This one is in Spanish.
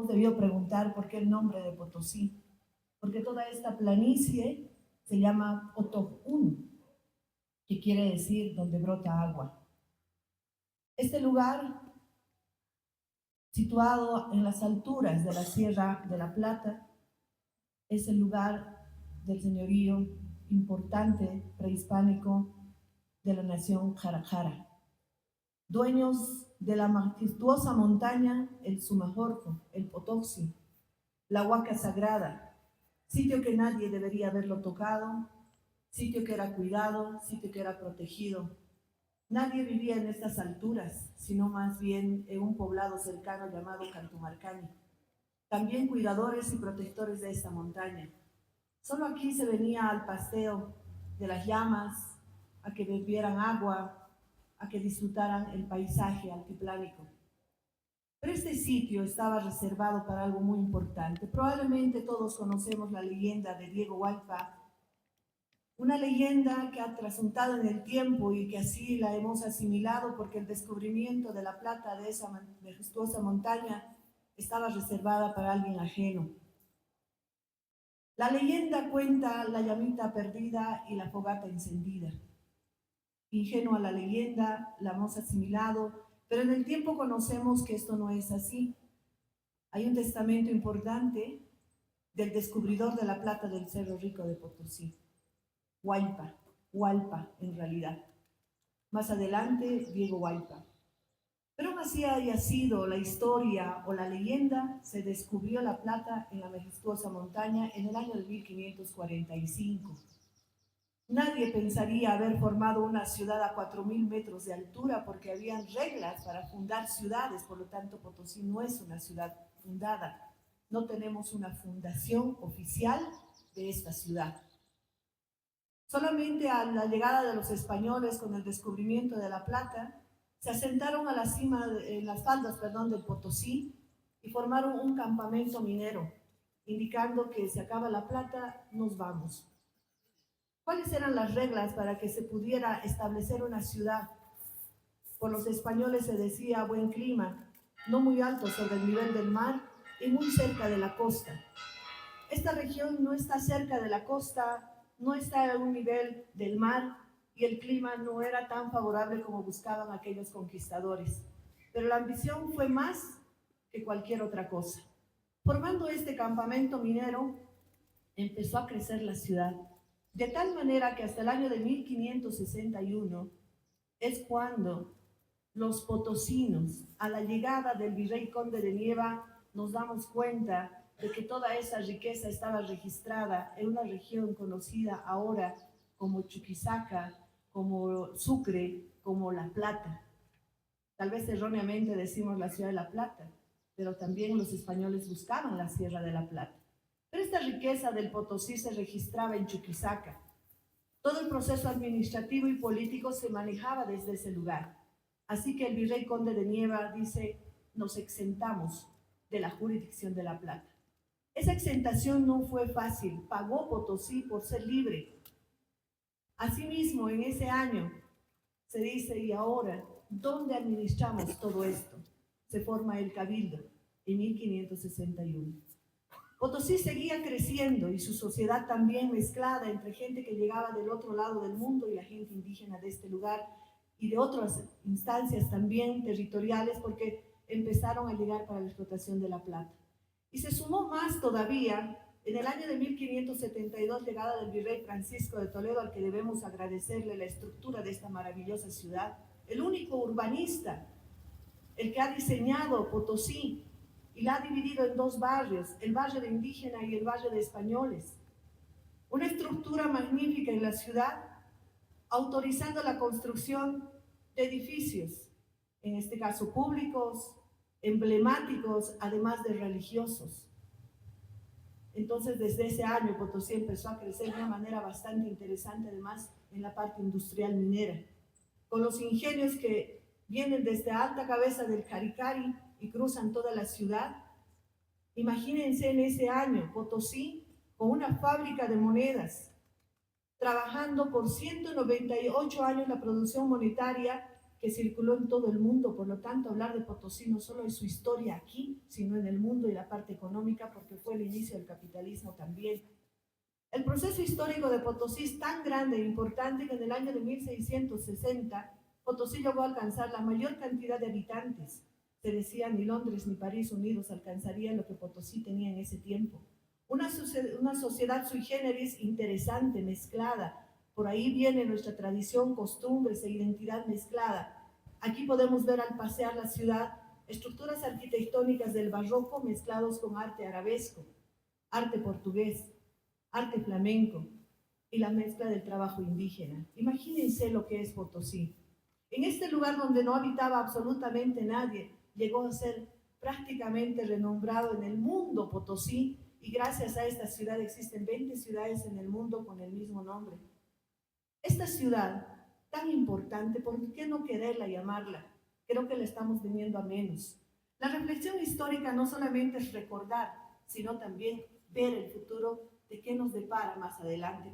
debió preguntar por qué el nombre de Potosí, porque toda esta planicie se llama Potocún, que quiere decir donde brota agua. Este lugar, situado en las alturas de la Sierra de la Plata, es el lugar del señorío importante prehispánico de la nación Jarajara, dueños de la majestuosa montaña, el Sumajorco, el Potoxi, la Huaca Sagrada, sitio que nadie debería haberlo tocado, sitio que era cuidado, sitio que era protegido. Nadie vivía en estas alturas, sino más bien en un poblado cercano llamado Cantumarcani. También cuidadores y protectores de esta montaña. Solo aquí se venía al pasteo de las llamas, a que bebieran agua, a que disfrutaran el paisaje altiplánico. Pero este sitio estaba reservado para algo muy importante. Probablemente todos conocemos la leyenda de Diego Hualpa, una leyenda que ha trasuntado en el tiempo y que así la hemos asimilado porque el descubrimiento de la plata de esa majestuosa montaña estaba reservada para alguien ajeno. La leyenda cuenta la llamita perdida y la fogata encendida. Ingenua la leyenda, la hemos asimilado, pero en el tiempo conocemos que esto no es así. Hay un testamento importante del descubridor de la plata del Cerro Rico de Potosí, Hualpa en realidad. Más adelante, Diego Hualpa. Pero aún así haya sido la historia o la leyenda, se descubrió la plata en la majestuosa montaña en el año de 1545. Nadie pensaría haber formado una ciudad a 4.000 metros de altura porque habían reglas para fundar ciudades, por lo tanto Potosí no es una ciudad fundada. No tenemos una fundación oficial de esta ciudad. Solamente a la llegada de los españoles con el descubrimiento de la plata, se asentaron a la cima, en las faldas, del Potosí y formaron un campamento minero, indicando que se acaba la plata, nos vamos. ¿Cuáles eran las reglas para que se pudiera establecer una ciudad? Por los españoles se decía buen clima, no muy alto sobre el nivel del mar y muy cerca de la costa. Esta región no está cerca de la costa, no está a un nivel del mar y el clima no era tan favorable como buscaban aquellos conquistadores. Pero la ambición fue más que cualquier otra cosa. Formando este campamento minero, empezó a crecer la ciudad, de tal manera que hasta el año de 1561 es cuando los potosinos, a la llegada del virrey conde de Nieva, nos damos cuenta de que toda esa riqueza estaba registrada en una región conocida ahora como Chuquisaca, como Sucre, como La Plata. Tal vez erróneamente decimos la ciudad de La Plata, pero también los españoles buscaban la Sierra de la Plata. Pero esta riqueza del Potosí se registraba en Chuquisaca. Todo el proceso administrativo y político se manejaba desde ese lugar. Así que el virrey conde de Nieva dice, nos exentamos de la jurisdicción de La Plata. Esa exentación no fue fácil, pagó Potosí por ser libre. Asimismo, en ese año se dice, y ahora, ¿dónde administramos todo esto? Se forma el Cabildo en 1561. Potosí seguía creciendo y su sociedad también mezclada entre gente que llegaba del otro lado del mundo y la gente indígena de este lugar y de otras instancias también territoriales porque empezaron a llegar para la explotación de la plata. Y se sumó más todavía en el año de 1572, llegada del virrey Francisco de Toledo, al que debemos agradecerle la estructura de esta maravillosa ciudad, el único urbanista, el que ha diseñado Potosí y la ha dividido en dos barrios, el barrio de indígena y el barrio de españoles. Una estructura magnífica en la ciudad, autorizando la construcción de edificios, en este caso públicos, emblemáticos, además de religiosos. Entonces, desde ese año, Potosí empezó a crecer de una manera bastante interesante, además, en la parte industrial minera, con los ingenios que vienen desde alta cabeza del Caricari y cruzan toda la ciudad. Imagínense en ese año, Potosí, con una fábrica de monedas, trabajando por 198 años la producción monetaria que circuló en todo el mundo. Por lo tanto, hablar de Potosí no solo es su historia aquí, sino en el mundo y la parte económica, porque fue el inicio del capitalismo también. El proceso histórico de Potosí es tan grande e importante que en el año de 1660 Potosí llegó a alcanzar la mayor cantidad de habitantes. Se decía ni Londres ni París unidos alcanzarían lo que Potosí tenía en ese tiempo. Una sociedad sui generis interesante, mezclada. Por ahí viene nuestra tradición, costumbres e identidad mezclada. Aquí podemos ver al pasear la ciudad estructuras arquitectónicas del barroco mezclados con arte arabesco, arte portugués, arte flamenco y la mezcla del trabajo indígena. Imagínense lo que es Potosí. En este lugar donde no habitaba absolutamente nadie, llegó a ser prácticamente renombrado en el mundo Potosí, y gracias a esta ciudad existen 20 ciudades en el mundo con el mismo nombre. Esta ciudad tan importante, ¿por qué no quererla llamarla? Creo que la estamos viniendo a menos. La reflexión histórica no solamente es recordar, sino también ver el futuro de qué nos depara más adelante.